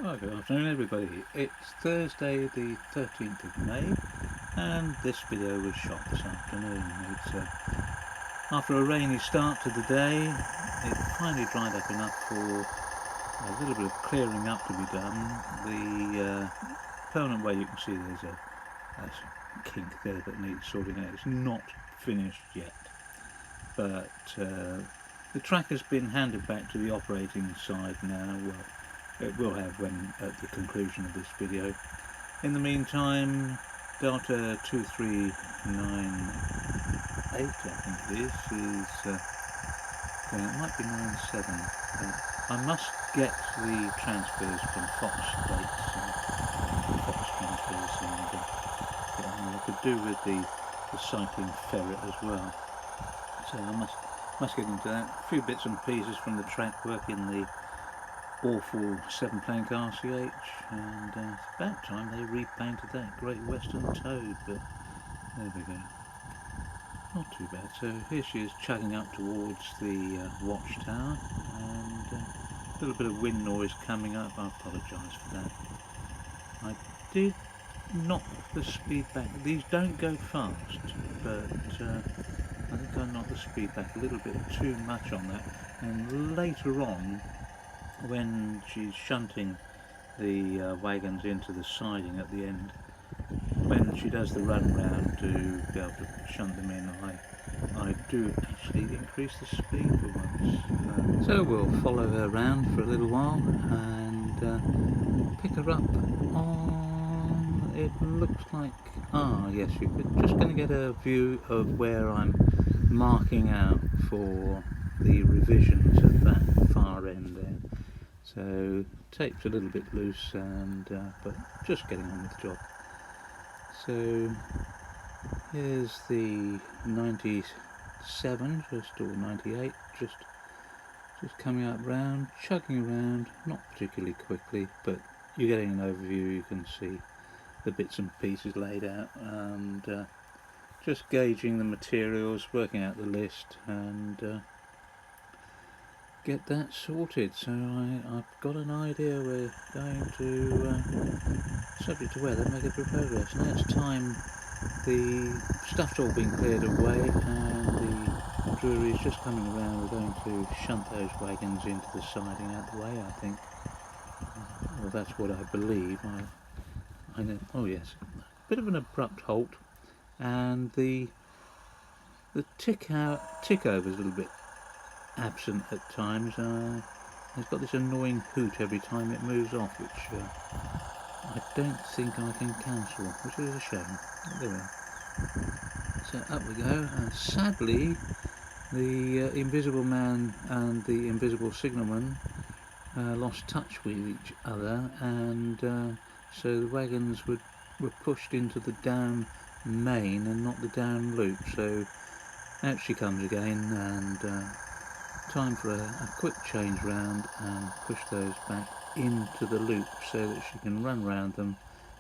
Oh, good afternoon everybody. It's Thursday the 13th of May and this video was shot this afternoon. After a rainy start to the day, it finally dried up enough for a little bit of clearing up to be done. The permanent way, you can see there's a kink there that needs sorting out. It's not finished yet, but the track has been handed back to the operating side now. Well, it will have when at the conclusion of this video. In the meantime, Delta 2398, I think it is it might be 97. I must get the transfers from Fox States, Fox transfers, and get on. I could do with the cycling ferret as well. So I must get into that. A few bits and pieces from the track work in the awful 7-plank RCH, and it's about time they repainted that Great Western Toad, but there we go. Not too bad. So here she is chugging up towards the watchtower, and a little bit of wind noise coming up. I apologise for that. I did knock the speed back. These don't go fast, but I think I knocked the speed back a little bit too much on that, and later on, when she's shunting the wagons into the siding at the end, when she does the run round to be able to shunt them in, I do actually increase the speed for once. So we'll follow her around for a little while and pick her up on, it looks like, yes, we're just going to get a view of where I'm marking out for the revisions at that far end there. So tape's a little bit loose, and but just getting on with the job. So here's the 97, or 98, just coming up round, chugging around, not particularly quickly, but you're getting an overview. You can see the bits and pieces laid out, and just gauging the materials, working out the list, and get that sorted. So I've got an idea. We're going to, subject to weather, make a bit of progress. Now it's time. The stuff's all been cleared away and the brewery is just coming around. We're going to shunt those wagons into the siding out the way, I think. Well, that's what I believe. I know. Oh yes, a bit of an abrupt halt, and the tick over is a little bit absent at times. It's got this annoying hoot every time it moves off, which I don't think I can cancel, which is a shame. There we are. So up we go, and sadly the Invisible Man and the Invisible Signalman lost touch with each other, and so the wagons were pushed into the down main and not the down loop. So out she comes again, and time for a quick change round and push those back into the loop so that she can run round them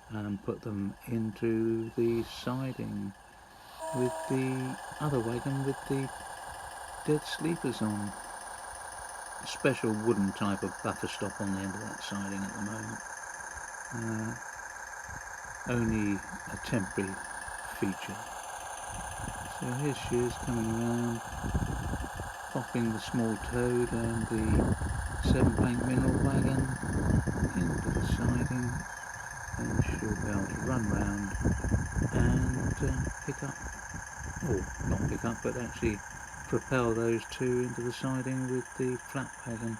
and put them into the siding with the other wagon with the dead sleepers on. A special wooden type of buffer stop on the end of that siding at the moment. Only a temporary feature. So here she is coming around, popping the small toad and the 7-plank mineral wagon into the siding, and she'll be able to run round and pick up, or not pick up, but actually propel those two into the siding with the flat wagon.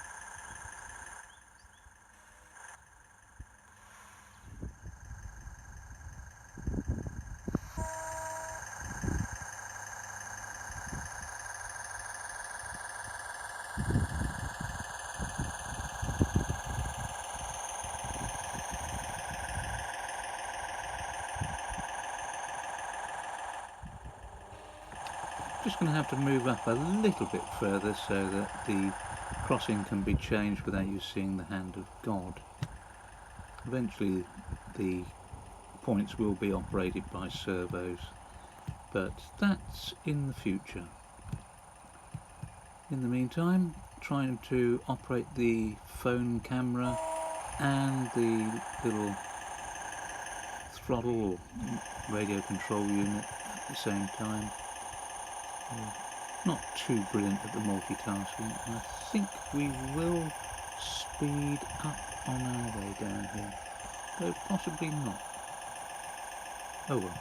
Just going to have to move up a little bit further so that the crossing can be changed without you seeing the hand of God. Eventually the points will be operated by servos, but that's in the future. In the meantime, trying to operate the phone camera and the little throttle or radio control unit at the same time. Not too brilliant at the multitasking. I think we will speed up on our way down here, though possibly not. Oh well.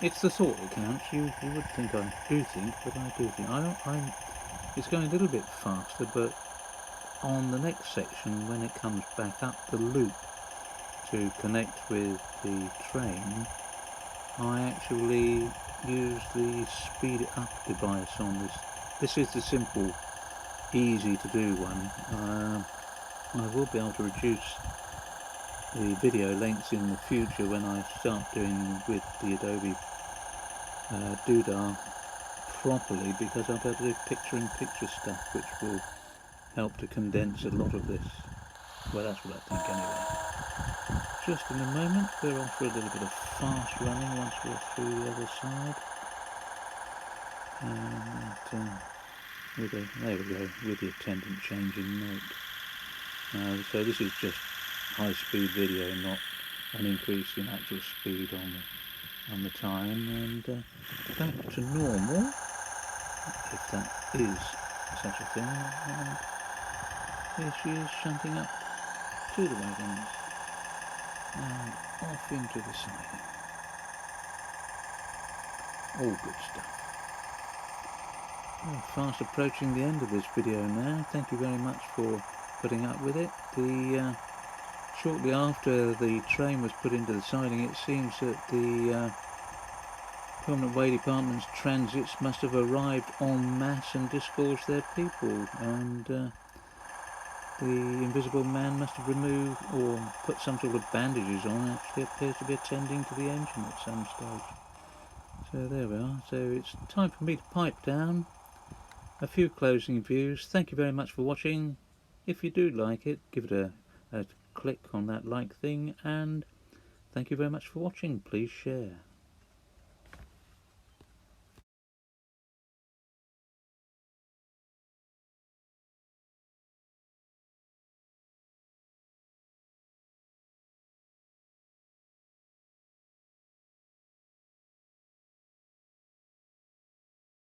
It's the thought that counts. You would think I do think, but I do think. It's going a little bit faster, but on the next section, when it comes back up the loop to connect with the train, I actually use the speed it up device on this. This is the simple, easy to do one. I will be able to reduce the video lengths in the future when I start doing with the Adobe Doodah properly, because I'll be able to do picture-in-picture stuff, which will help to condense a lot of this. Well, that's what I think anyway. Just in a moment, we're off for a little bit of fast running once we're through the other side. And there we go, with the attendant changing note. So this is just high-speed video, not an increase in actual speed on the time. And back to normal, if that is such a thing. And here she is shunting up to the wagons and off into the siding. All good stuff. We're fast approaching the end of this video now. Thank you very much for putting up with it. Shortly after the train was put into the siding, it seems that the Permanent Way Department's transits must have arrived en masse and disgorged their people, and the Invisible Man must have removed or put some sort of bandages on. Actually appears to be attending to the engine at some stage. So there we are. So it's time for me to pipe down. A few closing views. Thank you very much for watching. If you do like it, give it a click on that like thing, and thank you very much for watching. Please share.